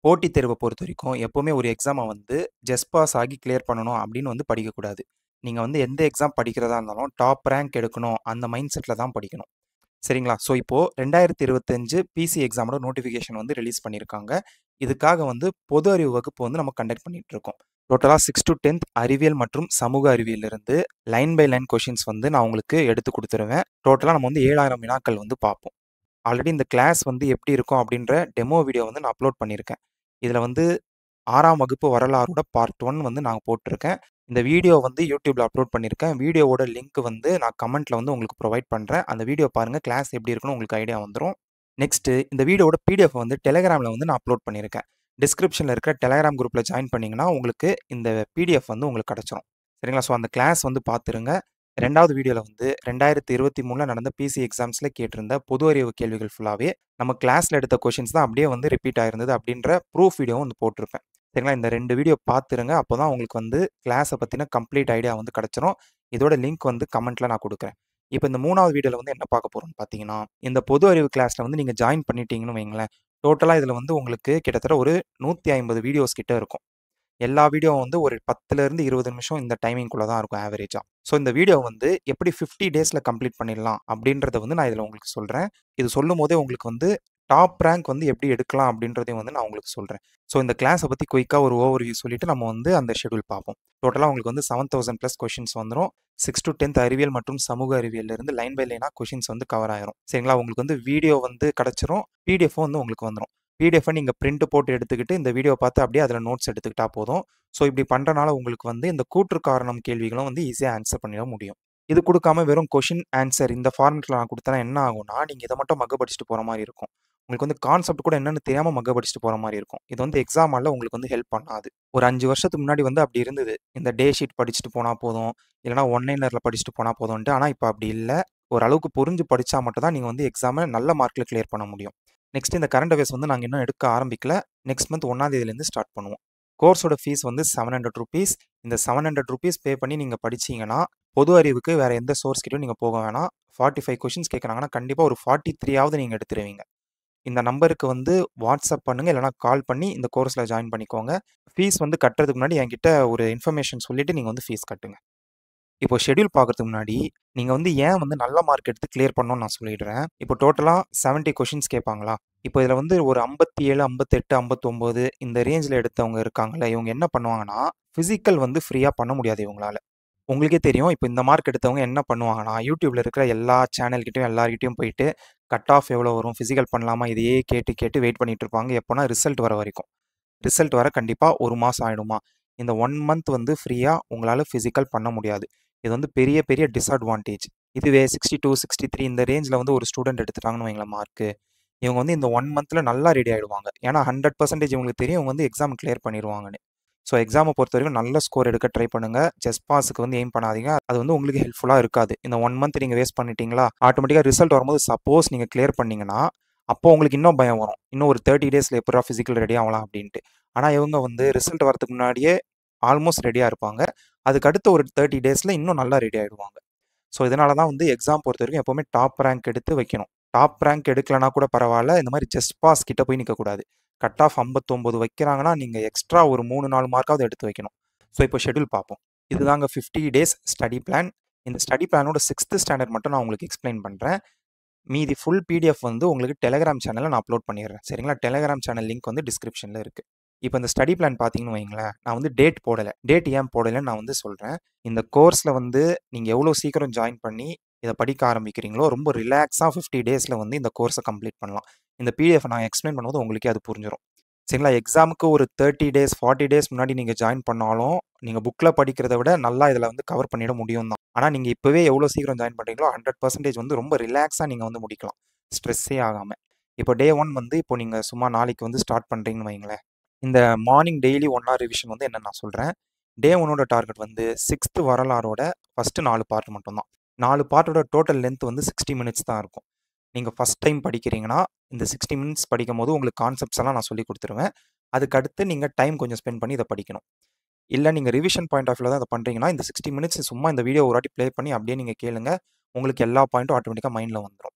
போட்டித் தேர்வ பொறுத்தவரைக்கும் எப்பவுமே ஒரு எக்ஸாம வந்து ஜஸ்ட் பாஸ் ஆகி கிளியர் பண்ணணும் அப்படின்னு வந்து படிக்கக்கூடாது. நீங்க வந்து எந்த எக்ஸாம் படிக்கிறதா இருந்தாலும் டாப் ரேங்க் எடுக்கணும் அந்த மைண்ட் செட்ல தான் படிக்கணும். சரிங்களா? ஸோ இப்போ 2025 பிசி எக்ஸாமோட நோட்டிஃபிகேஷன் வந்து ரிலீஸ் பண்ணியிருக்காங்க. இதுக்காக வந்து பொது அறிவு வகுப்பு வந்து நம்ம கண்டக்ட் பண்ணிட்டு இருக்கோம். டோட்டலா 6 டூ 10th அறிவியல் மற்றும் சமூக அறிவியலிருந்து லைன் பை லைன் கொஷின்ஸ் வந்து நான் உங்களுக்கு எடுத்து குடுத்துருவேன். டோட்டலா நம்ம வந்து 7000 வினாக்கள் வந்து பார்ப்போம். ஆல்ரெடி இந்த கிளாஸ் வந்து எப்படி இருக்கும் அப்படின்ற டெமோ வீடியோ வந்து நான் அப்லோட் பண்ணியிருக்கேன். இதில வந்து 6ஆம் வகுப்பு வரலாறோட பார்ட் 1 வந்து நான் போட்டிருக்கேன். இந்த வீடியோ வந்து YouTubeல அப்லோட் பண்ணியிருக்கேன். வீடியோவோட லிங்க் வந்து நான் கமெண்ட்ல வந்து உங்களுக்கு ப்ரொவைட் பண்றேன். அந்த வீடியோ பாருங்க. கிளாஸ் எப்படி இருக்குன்னு உங்களுக்கு ஐடியா வந்துரும். நெக்ஸ்ட்டு இந்த வீடியோவோட பிடிஎஃப் வந்து Telegramல வந்து நான் அப்லோட் பண்ணியிருக்கேன். டிஸ்கிரிப்ஷன்ல இருக்கிற Telegram குரூப்ல ஜாயின் பண்ணீங்கன்னா, உங்களுக்கு இந்த பிடிஎஃப் வந்து உங்களுக்கு கிடைச்சிரும். சரிங்களா? ஸோ அந்த கிளாஸ் வந்து பார்த்துருங்க. 2வது வீடியோல வந்து 2023ல நடந்த பிசி எக்ஸாம்ஸ்ல கேட்டிருந்த பொது அறிவு கேள்விகள் ஃபுல்லாவே நம்ம கிளாஸ்ல எடுத்த கொஷின்ஸ் தான் அப்படியே வந்து ரிப்பீட் ஆயிருந்தது அப்படின்ற ப்ரூஃப் வீடியோவும் வந்து போட்டிருப்பேன். சரிங்களா? இந்த 2 வீடியோ பார்த்துருங்க. அப்போதான் உங்களுக்கு வந்து கிளாஸ பத்தின கம்ப்ளீட் ஐடியா வந்து கிடைச்சிரும். இதோட லிங்க் வந்து கமெண்ட்ல நான் குடுக்குறேன். இப்ப இந்த 3வது வீடியோல வந்து என்ன பார்க்க போறோம்னு பார்த்தீங்கன்னா, இந்த பொது அறிவு கிளாஸ்ல வந்து நீங்க ஜாயின் பண்ணிட்டீங்கன்னு வைங்களேன், டோட்டலா இதுல வந்து உங்களுக்கு கிட்டத்தட்ட ஒரு 150 வீடியோஸ் கிட்ட இருக்கும். எல்லா வீடியோவும் வந்து ஒரு 10லிருந்து 20 நிமிஷம் இந்த டைமிங்குள்ள தான் இருக்கும் ஆவரேஜா. ஸோ இந்த வீடியோ வந்து எப்படி 50 டேஸ்ல கம்ப்ளீட் பண்ணிடலாம் அப்படின்றத வந்து நான் இதுல உங்களுக்கு சொல்றேன். இது சொல்லும்போதே உங்களுக்கு வந்து டாப் ரேங்க் வந்து எப்படி எடுக்கலாம் அப்படின்றதையும் வந்து நான் உங்களுக்கு சொல்றேன். ஸோ இந்த கிளாஸ பத்தி குயிக்கா ஒரு ஓவர்வியூ சொல்லிட்டு நம்ம வந்து அந்த ஷெட்யூல் பார்ப்போம். டோட்டலா உங்களுக்கு வந்து 7000 பிளஸ் கொஸ்டின்ஸ் வந்துரும். 6 டூ 10th அறிவியல் மற்றும் சமூக அறிவியல்ல இருந்து லைன் பை லைனா கொஸ்டின்ஸ் வந்து கவர் ஆயிரும். சரிங்களா? உங்களுக்கு வந்து வீடியோ வந்து கிடைச்சிரும். பிடிஎஃப்பும் வந்து உங்களுக்கு வந்துரும். பிடிஎஃப்ப நீங்க பிரிண்ட் போட்டு எடுத்துக்கிட்டு இந்த வீடியோ பார்த்து அப்படியே அதில நோட்ஸ் எடுத்துக்கிட்டா போதும். ஸோ இப்படி பண்றனால உங்களுக்கு வந்து இந்த கூற்று காரணம் கேள்விகளும் வந்து ஈஸியா ஆன்சர் பண்ணிட முடியும். இது குடுக்காம வெறும் கொஸ்டின், ஆன்சர் இந்த ஃபார்மட்ல நான் குடுத்தேன்னா என்ன ஆகும்னா, நீங்க இத மட்டும் மக்க படிச்சுட்டு போற மாரி இருக்கும். உங்களுக்கு வந்து கான்செப்ட் கூட என்னன்னு தெரியாம மக்க படிச்சுட்டு போற மாரி இருக்கும். இது வந்து எக்ஸாம் ஹால்ல உங்களுக்கு வந்து ஹெல்ப் பண்ணாது. ஒரு 5 வருஷத்துக்கு முன்னாடி வந்து அப்படி இருந்தது. இந்த டே ஷீட் படிச்சுட்டு போனா போதும். இல்லன்னா ஒன் லைனர்ல படிச்சுட்டு போனா போதும்ன்ட்டு. ஆனா இப்ப அப்படி இல்ல. ஓரளவுக்கு புரிஞ்சு படிச்சா மட்டும் தான் நீங்க வந்து எக்ஸாம நல்ல மார்க்ல கிளியர் பண்ண முடியும். நெக்ஸ்ட் இந்த கரண்ட் அஃபேர்ஸ் வந்து நாங்க இன்னும் எடுக்க ஆரம்பிக்கல. நெக்ஸ்ட் மந்த் 1ஆம் தேதியிலேருந்து ஸ்டார்ட் பண்ணுவோம். கோர்ஸோட ஃபீஸ் வந்து ₹700. இந்த ₹700 பே பண்ணி நீங்க படிச்சீங்கன்னா, பொது அறிவுக்கு வேற எந்த சோர்ஸ் கிட்டயும் நீங்க போக வேணாம். 45 கொஸ்டின்ஸ் கேட்கறாங்கன்னா, கண்டிப்பா ஒரு 43ஆவது நீங்க எடுத்துருவீங்க. இந்த நம்பருக்கு வந்து வாட்ஸ்அப் பண்ணுங்க. இல்லன்னா கால் பண்ணி இந்த கோர்ஸ்ல ஜாயின் பண்ணிக்கோங்க. ஃபீஸ் வந்து கட்டுறதுக்கு முன்னாடி என்கிட்ட ஒரு இன்ஃபர்மேஷன் சொல்லிட்டு நீங்க வந்து ஃபீஸ் கட்டுங்க. இப்போ ஷெட்யூல் பார்க்கறதுக்கு முன்னாடி, நீங்க வந்து ஏன் வந்து நல்ல மார்க் எடுத்து கிளியர் பண்ணணும்னு நான் சொல்லிடுறேன். இப்போ டோட்டலா 70 கொஸ்டின்ஸ் கேட்பாங்களா? இப்போ இதுல வந்து ஒரு 57, 58, 59 இந்த ரேஞ்ச்ல எடுத்தவங்க இருக்காங்கல்ல, இவங்க என்ன பண்ணுவாங்கன்னா, பிசிக்கல் வந்து ஃப்ரீயா பண்ண முடியாது இவங்களால. உங்களுக்கே தெரியும். இப்போ இந்த மார்க் எடுத்தவங்க என்ன பண்ணுவாங்கன்னா, YouTubeல இருக்கிற எல்லா சேனல் கிட்டயும் எல்லார்கிட்டயும் போயிட்டு, கட் ஆஃப் எவ்வளோ வரும்? பிசிக்கல் பண்ணலாமா? இதையே கேட்டு கேட்டு வெயிட் பண்ணிட்டு இருப்பாங்க. எப்போனா ரிசல்ட் வர வரைக்கும். ரிசல்ட் வர கண்டிப்பா 1 மாசம் ஆயிடுமா? இந்த 1 மந்த் வந்து ஃப்ரீயா உங்களால பிசிக்கல் பண்ண முடியாது. இது வந்து பெரிய பெரிய டிஸ்அட்வான்டேஜ். இதுவே 62, 63 இந்த ரேஞ்ச்ல வந்து ஒரு ஸ்டூடண்ட் எடுத்துட்டாங்கன்னு வைங்களேன் மார்க்கு. இவங்க வந்து இந்த 1 மந்த்ல நல்லா ரெடி ஆயிடுவாங்க. ஏன்னா 100% இவங்களுக்கு தெரியும் இவங்க வந்து எக்ஸாம் கிளியர் பண்ணிருவாங்கன்னு. ஸோ எக்ஸாம பொறுத்தவரைக்கும் நல்ல ஸ்கோர் எடுக்க ட்ரை பண்ணுங்க. ஜஸ்ட் பாஸ்க்கு வந்து எய்ம் பண்ணாதீங்க. அது வந்து உங்களுக்கு ஹெல்ப்ஃபுல்லா இருக்காது. இந்த 1 மந்த் நீங்க வேஸ்ட் பண்ணிட்டீங்களா, ஆட்டோமேட்டிக்கா ரிசல்ட் வரும்போது சப்போஸ் நீங்க கிளியர் பண்ணீங்கன்னா, அப்போ உங்களுக்கு இன்னும் பயம் வரும். இன்னும் ஒரு 30 டேஸ்ல எப்புட்றா பிசிக்கல் ரெடி ஆகலாம் அப்படின்ட்டு. ஆனா இவங்க வந்து ரிசல்ட் வரதுக்கு முன்னாடியே ஆல்மோஸ்ட் ரெடியா இருப்பாங்க. அதுக்கு அடுத்த ஒரு 30 டேஸ்ல இன்னும் நல்லா ரெடி ஆயிடுவாங்க. ஸோ இதனால தான் வந்து எக்ஸாம் பொறுத்தவரைக்கும் எப்பவுமே டாப் ரேங்க் எடுத்து வைக்கணும். டாப் ரேங்க் எடுக்கலனா கூட பரவால்ல. இந்த மாரி ஜஸ்ட் பாஸ் கிட்ட போய் நிக்கக்கூடாது. கட் ஆஃப் 59 வைக்கிறாங்கன்னா, நீங்க எக்ஸ்ட்ரா ஒரு 3, 4 மார்க்காவது எடுத்து வைக்கணும். ஸோ இப்போ ஷெட்யூல் பார்ப்போம். இதுதாங்க 50 டேஸ் ஸ்டடி பிளான். இந்த ஸ்டடி பிளானோட 6த் ஸ்டாண்டர்ட் மட்டும் நான் உங்களுக்கு எக்ஸ்ப்ளைன் பண்றேன். மீதி ஃபுல் பிடிஎஃப் வந்து உங்களுக்கு Telegram சேனல்ல நான் அப்லோட் பண்ணிடுறேன். சரிங்களா? Telegram சேனல் லிங்க் வந்து டிஸ்கிரிப்ஷன்ல இருக்கு. இப்போ இந்த ஸ்டடி பிளான் பார்த்தீங்கன்னு வைங்களேன், நான் வந்து டேட் போடல. டேட் ஏன் போடலன்னு நான் வந்து சொல்றேன். இந்த கோர்ஸ்ல வந்து நீங்க எவ்வளோ சீக்கிரம் ஜாயின் பண்ணி இத படிக்க ஆரம்பிக்கிறீங்களோ, ரொம்ப ரிலாக்ஸா 50 டேஸ்ல வந்து இந்த கோர்ஸ கம்ப்ளீட் பண்ணலாம். இந்த பிடிஎஃப் நான் எக்ஸ்ப்ளைன் பண்ணும்போது உங்களுக்கே அது புரிஞ்சிரும். சரிங்களா? எக்ஸாமுக்கு ஒரு 30 டேஸ், 40 டேஸ் முன்னாடி நீங்க ஜாயின் பண்ணாலும், நீங்க புக்ல படிக்கிறத விட நல்லா இதுல வந்து கவர் பண்ணிட முடியும் தான். ஆனா நீங்க இப்பவே எவ்வளோ சீக்கிரம் ஜாயின் பண்றீங்களோ 100% வந்து ரொம்ப ரிலாக்ஸா நீங்க வந்து முடிக்கலாம். ஸ்ட்ரெஸ்ஸே ஆகாம. இப்போ டே 1 வந்து இப்போ நீங்க சும்மா நாளைக்கு வந்து ஸ்டார்ட் பண்றீங்கன்னு வைங்களேன். இந்த மார்னிங் டெய்லி 1 ஹவர் ரிவிஷன் வந்து என்னன்னு நான் சொல்றேன். டே 1ஓட டார்கெட் வந்து 6த் வரலாறோட ஃபர்ஸ்ட் 4 பார்ட் மட்டும் தான். 4 பார்ட்டோட டோட்டல் லென்த் வந்து 60 மினிட்ஸ் தான் இருக்கும். நீங்க ஃபர்ஸ்ட் டைம் படிக்கிறீங்கன்னா, இந்த 60 மினிட்ஸ் படிக்கும்போது உங்களுக்கு கான்செப்ட்ஸ் எல்லாம் நான் சொல்லிக் குடுத்துருவேன். அதுக்கு அடுத்து நீங்க டைம் கொஞ்சம் ஸ்பெண்ட் பண்ணி இத படிக்கணும். இல்ல நீங்க ரிவிஷன் பாயிண்ட் ஆஃப் வியூல தான் இத பண்றீங்கன்னா, இந்த 60 மினிட்ஸ் சும்மா இந்த வீடியோ ஒரு வாட்டி ப்ளே பண்ணி அப்படியே நீங்க கேளுங்க. உங்களுக்கு எல்லா பாயிண்ட்டும் ஆட்டோமேட்டிக்கா மைண்ட்ல வந்துரும்.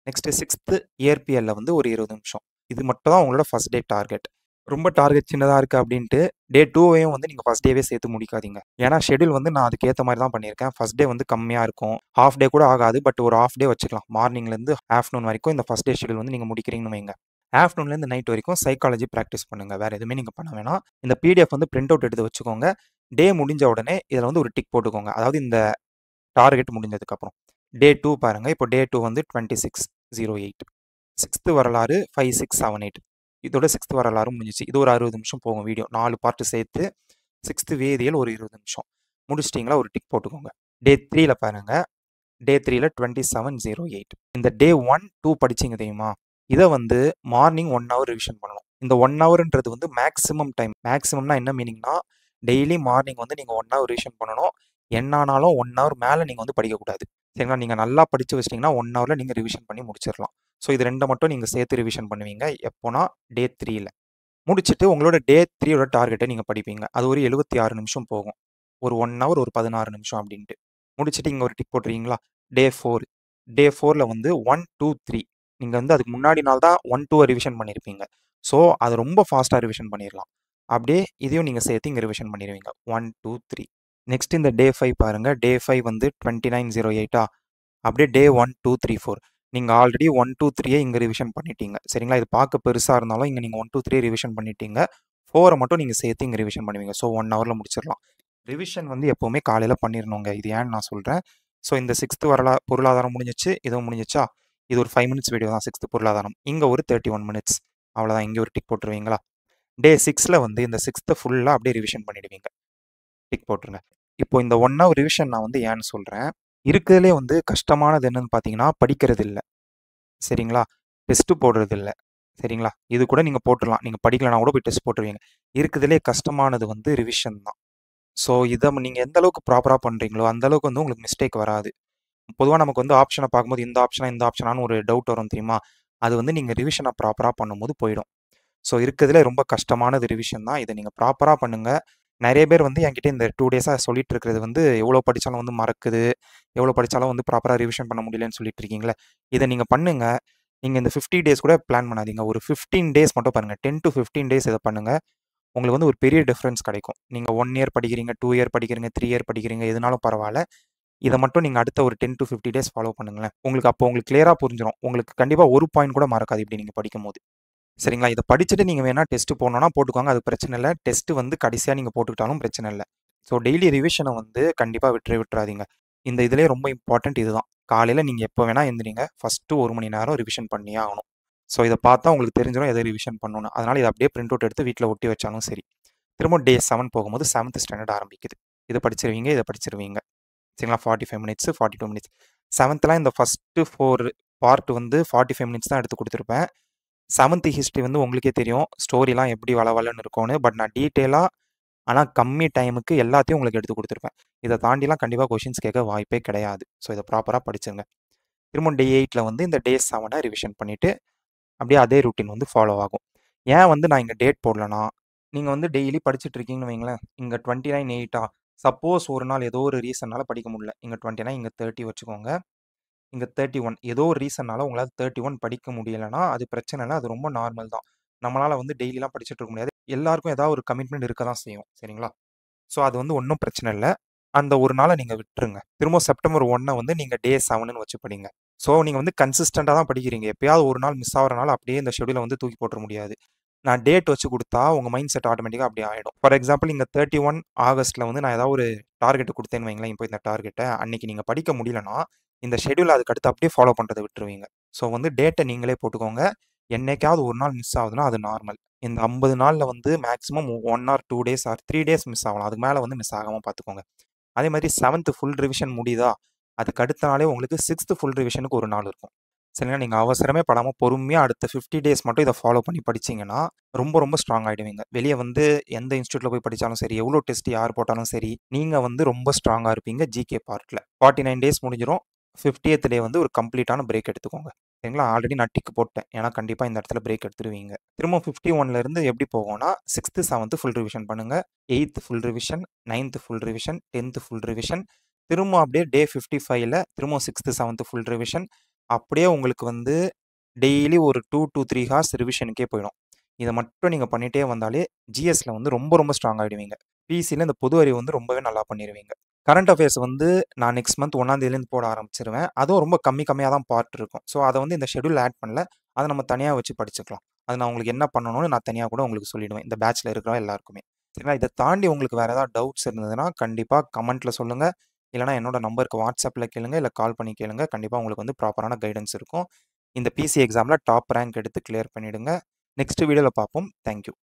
நெக்ஸ்ட் 6த் இயற்பியல்ல வந்து ஒரு 20 நிமிஷம். இது மட்டும் தான் உங்களோட ஃபர்ஸ்ட் டே டார்கெட். ரொம்ப டார்கெட் சின்னதா இருக்கு அப்படின்ட்டு டே 2வையும் வந்து நீங்க ஃபர்ஸ்ட் டேவே சேர்த்து முடிக்காதீங்க. ஏன்னா ஷெட்யூல் வந்து நான் அதுக்கு ஏத்த மாரி தான் பண்ணியிருக்கேன். ஃபர்ஸ்ட் டே வந்து கம்மியா இருக்கும். ஹாஃப் டே கூட ஆகாது. பட் ஒரு ஹாஃப் டே வச்சுக்கலாம். மார்னிங்லேருந்து ஆஃப்டர்நூன் வரைக்கும் இந்த ஃபர்ஸ்ட் டே ஷெட்யூல் வந்து நீங்க முடிக்கிறீங்கன்னு வைங்க. ஆஃப்டர்நூன்லேருந்து நைட் வரைக்கும் சைக்காலஜி ப்ராக்டிஸ் பண்ணுங்க. வேற எதுவுமே நீங்க பண்ண வேணாம். இந்த பிடிஎஃப் வந்து பிரிண்ட் அவுட் எடுத்து வச்சுக்கோங்க. டே முடிஞ்ச உடனே இதில் வந்து ஒரு டிக் போட்டுக்கோங்க. அதாவது இந்த டார்கெட் முடிஞ்சதுக்கப்புறம். டே 2 பாருங்க. இப்போ டே 2 வந்து 26:08. 6th வரலாறு 5678. இதோட 6th வரலாறு முடிஞ்சிச்சு. இது ஒரு 60 நிமிஷம் போகும் வீடியோ. 4 பார்ட் சேர்த்து 6th வேதியியல் ஒரு 20 நிமிஷம். முடிச்சிட்டிங்களா ஒரு டிக் போட்டுக்கோங்க. டே 3ல பாருங்க. டே 3ல 2708. இந்த டே 1, 2 படிச்சீங்க தெரியுமா? இதை வந்து மார்னிங் 1 ஹவர் ரிவிஷன் பண்ணணும். இந்த 1 ஹவர்ன்றது வந்து மேக்ஸிமம் டைம். மேக்ஸிமம்னா என்ன மீனிங்னா டெய்லி மார்னிங் வந்து நீங்கள் 1 ஹவர் ரிவிஷன் பண்ணணும். என்ன ஆனாலும் 1 ஹவர் மேலே நீங்கள் வந்து படிக்கக்கூடாது. சரிங்களா? நீங்கள் நல்லா படித்து வச்சிட்டிங்கன்னா 1 ஹவரில் நீங்கள் ரிவிஷன் பண்ணி முடிச்சிடலாம். ஸோ இது ரெண்டை மட்டும் நீங்கள் சேர்த்து ரிவிஷன் பண்ணுவீங்க. எப்போனா டே 3ல முடிச்சுட்டு உங்களோட டே 3யோட டார்கெட்டை நீங்கள் படிப்பீங்க. அது ஒரு 76 நிமிஷம் போகும். ஒரு 1 ஹவர் ஒரு 16 நிமிஷம் அப்படின்ட்டு முடிச்சுட்டு இங்கே ஒரு டிக் போட்டுருவீங்களா? டே 4. டே 4ல் வந்து 1, 2, 3 நீங்கள் வந்து அதுக்கு முன்னாடி நாள் தான் 1, 2 ரிவிஷன் பண்ணியிருப்பீங்க. ஸோ அதை ரொம்ப ஃபாஸ்ட்டாக ரிவிஷன் பண்ணிடலாம். அப்படியே இதையும் நீங்கள் சேர்த்து இங்கே ரிவிஷன் பண்ணிடுவீங்க. 1, 2, 3. நெக்ஸ்ட் இந்த டே 5 பாருங்கள். டே 5 வந்து 2908. அப்படியே டே 1, 2, 3, 4 நீங்கள் ஆல்ரெடி 1, 2, 3 இங்கே ரிவிஷன் பண்ணிட்டீங்க. சரிங்களா? இது பார்க்க பெருசாக இருந்தாலும் இங்கே நீங்கள் 1, 2, 3 ரிவிஷன் பண்ணிட்டீங்க. 4 மட்டும் நீங்கள் சேர்த்து இங்கே ரிவிஷன் பண்ணுவீங்க. ஸோ 1 ஹவரில் முடிச்சிடலாம். ரிவிஷன் வந்து எப்போவுமே காலையில் பண்ணிடணுங்க. இது ஏன்னு நான் சொல்கிறேன். ஸோ இந்த 6th பொருளாதாரம் முடிஞ்சிச்சு. இதுவும் முடிஞ்சிச்சா? இது ஒரு 5 மினிட்ஸ் வீடியோ தான் 6th பொருளாதாரம். இங்கே ஒரு 31 மினிட்ஸ். அவ்வளோதான். இங்கே ஒரு டிக் போட்டுருவீங்களா? டே 6ல் வந்து இந்த 6th ஃபுல்லாக அப்படியே ரிவிஷன் பண்ணிடுவீங்க. டிக் போட்டுருங்க. இப்போ இந்த 1 ஹவர் ரிவிஷன் நான் வந்து ஏன்னு சொல்கிறேன். இருக்கிறதுலே வந்து கஷ்டமானது என்னன்னு பார்த்தீங்கன்னா படிக்கிறது இல்லை. சரிங்களா? டெஸ்ட்டு போடுறது இல்லை. சரிங்களா? இது கூட நீங்கள் போட்டுடலாம். நீங்கள் படிக்கலைன்னா கூட போய் டெஸ்ட் போட்டுருவீங்க. இருக்கிறதுலே கஷ்டமானது வந்து ரிவிஷன் தான். ஸோ இதை நீங்கள் எந்த அளவுக்கு ப்ராப்பராக பண்ணுறீங்களோ அந்த அளவுக்கு வந்து உங்களுக்கு மிஸ்டேக் வராது. பொதுவாக நமக்கு வந்து ஆப்ஷனை பார்க்கும்போது இந்த ஆப்ஷனான்னு ஒரு டவுட் வரும் தெரியுமா? அது வந்து நீங்கள் ரிவிஷனை ப்ராப்பராக பண்ணும்போது போயிடும். ஸோ இருக்கிறதுல ரொம்ப கஷ்டமானது ரிவிஷன் தான். இதை நீங்கள் ப்ராப்பராக பண்ணுங்கள். நிறைய பேர் வந்து என்கிட்ட இந்த 2 டேஸாக சொல்லிட்டு இருக்கிறது வந்து எவ்வளோ படித்தாலும் வந்து மறக்குது, எவ்வளோ படித்தாலும் வந்து ப்ராப்பராக ரிவிஷன் பண்ண முடியலன்னு சொல்லிட்டு இருக்கீங்களே. இதை நீங்கள் பண்ணுங்கள். நீங்கள் இந்த 50 டேஸ் கூட பிளான் பண்ணாதீங்க. ஒரு 15 டேஸ் மட்டும் பாருங்கள். 10 to 15 டேஸ் இதை பண்ணுங்கள். உங்களுக்கு வந்து ஒரு பெரிய டிஃப்ரென்ஸ் கிடைக்கும். நீங்கள் 1 இயர் படிக்கிறீங்க, 2 இயர் படிக்கிறீங்க, 3 இயர் படிக்கிறீங்க, எதுனாலும் பரவாயில்ல. இதை மட்டும் நீங்கள் அடுத்த ஒரு 10 to 50 டேஸ் ஃபாலோ பண்ணுங்களேன். உங்களுக்கு கிளியராக புரிஞ்சிடும். உங்களுக்கு கண்டிப்பாக ஒரு பாயிண்ட் கூட மறக்காது இப்படி நீங்கள் படிக்கும்போது. சரிங்களா? இதை படிச்சுட்டு நீங்கள் வேணால் டெஸ்ட்டு போடணும்னா போட்டுக்கோங்க. அது பிரச்சனை இல்லை. டெஸ்ட்டு வந்து கடைசியாக நீங்கள் போட்டுக்கிட்டாலும் பிரச்சனை இல்லை. ஸோ டெய்லி ரிவிஷனை வந்து கண்டிப்பாக விட்டுறாதீங்க. இந்த இதிலே ரொம்ப இம்பார்ட்டன்ட் இதுதான். காலையில் நீங்கள் எப்போ வேணால் எழுந்திரிங்க. ஃபஸ்ட்டு 1 மணி நேரம் ரிவிஷன் பண்ணியே ஆகணும். ஸோ இதை பார்த்தா உங்களுக்கு தெரிஞ்சிடும் எதை ரிவிஷன் பண்ணணும்னு. அதனால் இதை அப்படியே பிரிண்ட் அவுட் எடுத்து வீட்டில் ஒட்டி வச்சாலும் சரி. திரும்ப டே 7 போகும்போது 7th ஸ்டாண்டர்ட் ஆரம்பிக்குது. இதை படிச்சிருவீங்க, இதை படிச்சிருவீங்க. சரிங்களா? 45 மினிட்ஸ், 42 மினிட்ஸ். 7th இந்த ஃபஸ்ட்டு 4 பார்ட் வந்து 45 மினிட்ஸ் தான் எடுத்து கொடுத்துருப்பேன். 7th ஹிஸ்ட்ரி வந்து உங்களுக்கே தெரியும். ஸ்டோரிலாம் எப்படி வளவலன்னு இருக்கும்னு. பட் நான் டீட்டெயிலாக ஆனால் கம்மி டைமுக்கு எல்லாத்தையும் உங்களுக்கு எடுத்து கொடுத்துருப்பேன். இதை தாண்டிலாம் கண்டிப்பாக கொஷின்ஸ் கேட்க வாய்ப்பே கிடையாது. ஸோ இதை ப்ராப்பராக படிச்சுங்க. திரும்ப டே 8ல் வந்து இந்த டே 7 ரிவிஷன் பண்ணிவிட்டு அப்படியே அதே ரூட்டின் வந்து ஃபாலோ ஆகும். ஏன் வந்து நான் இங்கே டேட் போடலன்னா, நீங்கள் வந்து டெய்லி படிச்சுட்டு இருக்கீங்கன்னு வைங்களேன். இங்கே 29/8 சப்போஸ் ஒரு நாள் ஏதோ ஒரு ரீசன்னால படிக்க முடியல. இங்கே 29 இங்கே 30 வச்சுக்கோங்க. இங்கே 31 ஏதோ ஒரு ரீசன்னால உங்களால் 31 படிக்க முடியலைன்னா அது பிரச்சனை இல்லை. அது ரொம்ப நார்மல் தான். நம்மளால் வந்து டெய்லிலாம் படிச்சுட்டு இருக்க முடியாது. எல்லாருக்கும் ஏதாவது ஒரு கமிட்மெண்ட் இருக்க தான் செய்யும். சரிங்களா? ஸோ அது வந்து ஒன்றும் பிரச்சனை இல்லை. அந்த ஒரு நாளை நீங்கள் விட்டுருங்க. திரும்ப செப்டம்பர் 1 வந்து நீங்கள் டே 7ன்னு வச்சு படிங்க. ஸோ நீங்கள் வந்து கன்சிஸ்டண்ட்டாக தான் படிக்கிறீங்க. எப்பயாவது ஒரு நாள் மிஸ் ஆகிறனால அப்படியே இந்த ஷெடியூலை வந்து தூக்கி போட்டுற முடியாது. நான் டேட் வச்சு கொடுத்தா உங்கள் மைண்ட் செட் ஆட்டோமேட்டிக்காக அப்படி ஆகிடும். ஃபார் எக்ஸாம்பிள் இங்கே 31 ஆகஸ்ட்டில் வந்து நான் ஏதாவது ஒரு டார்கெட் கொடுத்தேன்னு வைங்களேன். இப்போ இந்த டார்கெட்டை அன்னைக்கு நீங்கள் படிக்க முடியலன்னா இந்த ஷெடியூல் அதுக்கு அடுத்து அப்படியே ஃபாலோ பண்ணுறதை விட்டுருவீங்க. ஸோ வந்து டேட்டை நீங்களே போட்டுக்கோங்க. என்னைக்காவது ஒரு நாள் மிஸ் ஆகுதுன்னா அது நார்மல். இந்த 50 நாளில் வந்து maximum 1 or 2 days or 3 days miss ஆகலாம். அதுக்கு மேலே வந்து மிஸ் ஆகாமல் பார்த்துக்கோங்க. அதே மாதிரி 7th ஃபுல் ரிவிஷன் முடியுதா, அதுக்கு அடுத்த நாளே உங்களுக்கு 6th ஃபுல் ரிவிஷனுக்கு ஒரு நாள் இருக்கும். சரிங்களா? நீங்கள் அவசரமே படாமல் பொறுமையாக அடுத்த 50 டேஸ் மட்டும் இதை ஃபாலோ பண்ணி படிச்சிங்கன்னா ரொம்ப ரொம்ப ஸ்ட்ராங் ஆகிடுவீங்க. வெளியே வந்து எந்த இன்ஸ்டியூட்டில் போய் படித்தாலும் சரி, எவ்வளோ டெஸ்ட் யார் போட்டாலும் சரி, நீங்கள் வந்து ரொம்ப ஸ்ட்ராங்காக இருப்பீங்க ஜிகே பார்ட்டில். 49 டேஸ் முடிஞ்சிடும். 50th டே வந்து ஒரு கம்ப்ளீட்டான பிரேக் எடுத்துக்கோங்க. சரிங்களா? ஆல்ரெடி நான் டிக்கு போட்டேன். ஏன்னா கண்டிப்பாக இந்த இடத்துல பிரேக் எடுத்துருவீங்க. திரும்ப 51லேருந்து எப்படி போகும்னா 6th 7th ஃபுல் ரிவிஷன் பண்ணுங்கள். 8th full revision, 9th full revision, 10th full revision. திரும்ப அப்படியே டே 55ல் திரும்ப 6th 7th ஃபுல் ரிவிஷன். அப்படியே உங்களுக்கு வந்து டெய்லி ஒரு 2 to 3 ஹார்ஸ் ரிவிஷனுக்கே போயிடும். இத மட்டும் நீங்க பண்ணிட்டே வந்தாலே ஜிஎஸ்ல வந்து ரொம்ப ரொம்ப ஸ்ட்ராங் ஆயிடுவீங்க. பிசில இந்த பொது அறிவு வந்து ரொம்பவே நல்லா பண்ணிருவீங்க. கரண்ட் அஃபேர்ஸ் வந்து நான் நெக்ஸ்ட் மந்த் 1ஆம் தேதியிலேருந்து போட ஆரம்பிச்சுருவேன். அதுவும் ரொம்ப கம்மியா தான் பார்ட் இருக்கும். ஸோ அத வந்து இந்த ஷெட்யூல்ல ஆட் பண்ணல. அத நம்ம தனியா வச்சு படிச்சுக்கலாம். அது நான் உங்களுக்கு என்ன பண்ணணும்னு நான் தனியா கூட உங்களுக்கு சொல்லிடுவேன். இந்த பேட்ச்ல இருக்கிற எல்லாருக்குமே. சரிங்களா? இத தாண்டி உங்களுக்கு வேற ஏதாவது டவுட்ஸ் இருந்ததுன்னா, கண்டிப்பா கமெண்ட்ல சொல்லுங்க. இல்லன்னா என்னோட நம்பருக்கு WhatsAppல கேளுங்க. இல்ல கால் பண்ணி கேளுங்க. கண்டிப்பா உங்களுக்கு வந்து ப்ராப்பரான கைடன்ஸ் இருக்கும். இந்த பிசி எக்ஸாம்ல டாப் ரேங்க் எடுத்து கிளியர் பண்ணிடுங்க. நெக்ஸ்ட் வீடியோல பார்ப்போம். Thank you.